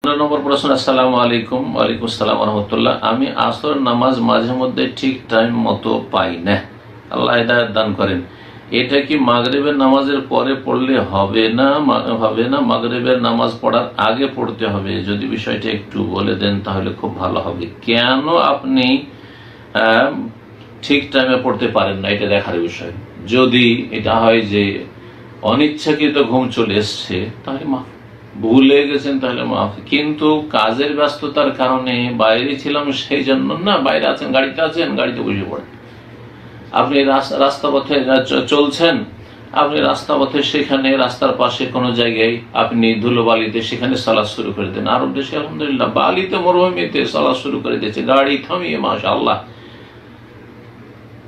15 নম্বর প্রশ্ন। আসসালামু আলাইকুম। ওয়ালাইকুম আসসালাম ওয়া রাহমাতুল্লাহ। আমি আসর নামাজ মাঝে মধ্যে ঠিক টাইম মতো পাই না, আল্লাহ হিদায়াত দান করেন। এটা কি মাগরিবের নামাজের পরে পড়লে হবে না মাগরিবের নামাজ পড়ার আগে পড়তে হবে? যদি বিষয়টা একটু বলে দেন তাহলে খুব ভালো হবে। কেন আপনি ঠিক টাইমে পড়তে পারেন না এটা দেখার বিষয়। যদি এটা হয় যে অনিচ্ছাকৃত ঘুম চলে এসছে তাহলে মাফ, ভুলে গেছেন তাহলে মাফ, কিন্তু কাজের ব্যস্ততার কারণে বাইরে ছিলাম সেই জন্য না, বাইরে আছেন, গাড়িতে আছেন, গাড়িতে বসে পড়েন। আপনি রাস্তা পথে চলছেন, আপনি রাস্তা পথে সেখানে রাস্তার পাশে কোনো জায়গায় আপনি ধুলোবালিতে সেখানে সালাত শুরু করে দেন। আরব দেশে আলহামদুলিল্লাহ বালিতে মরুভূমিতে সালাত শুরু করে দিয়েছে, গাড়ি থামিয়ে, মাশাআল্লাহ,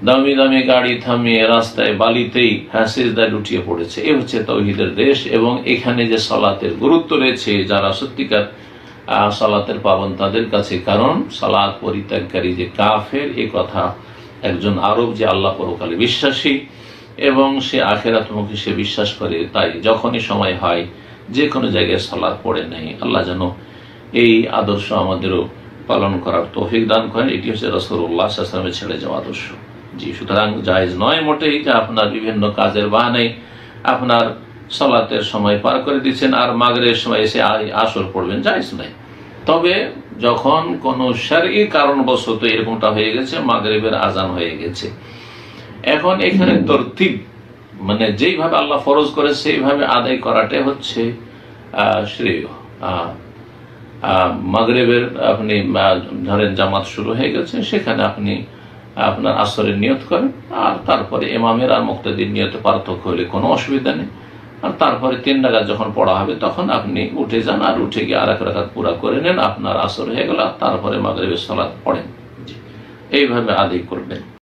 দামি দামি গাড়ি থামিয়ে রাস্তায় বালিতেই সিজদায় লুটিয়ে পড়েছে। এ হচ্ছে তাওহীদের দেশ। এবং এখানে যে সালাতের গুরুত্ব রয়েছে যারা সত্যিকার সালাতের পাবন তাদের কাছে, কারণ সালাত পরিত্যাগকারী যে কাফের, এ কথা একজন আরব যে আল্লাহ পরকালে বিশ্বাসী এবং সে আখিরাতমুখী সে বিশ্বাস করে, তাই যখনই সময় হয় যে কোনো জায়গায় সালাত পড়ে নেই। আল্লাহ যেন এই আদর্শ আমাদেরও পালন করার তৌফিক দান করেন। এটি হচ্ছে রাসূলুল্লাহ সাল্লাল্লাহু আলাইহি ওয়াসাল্লামের ছেড়ে যাওয়া আদর্শ। জি, সুতরাং জায়েজ নয় মোটেই যে আপনার বিভিন্ন কাজের বাহানায় আপনার সালাতের সময় পার করে দিচ্ছেন আর মাগরিবের সময় এসে আসর পড়বেন, জায়েজ নাই। তবে যখন কোনো শারঈ কারণবশত এরকমটা হয়ে গেছে, মাগরিবের আজান হয়ে গেছে, এখন এখানে তরতিব মানে যেইভাবে আল্লাহ ফরজ করে সেইভাবে আদায় করাটাই হচ্ছে শ্রেয়। মাগরিবের আপনি ধরেন জামাত শুরু হয়ে গেছে, সেখানে আপনি আপনার আসরের নিয়ত করেন, আর তারপরে ইমামের আর মুক্তাদির নিয়তে পার্থক্য হলে কোনো অসুবিধা নেই। আর তারপরে 3 রাকাত যখন পড়া হবে তখন আপনি উঠে যান, আর উঠে গিয়ে আর 1 রাকাত পুরা করে নেন, আপনার আসর হয়ে গেল। তারপরে মাগরিবের সালাত পড়েন। এইভাবে আদায় করবেন।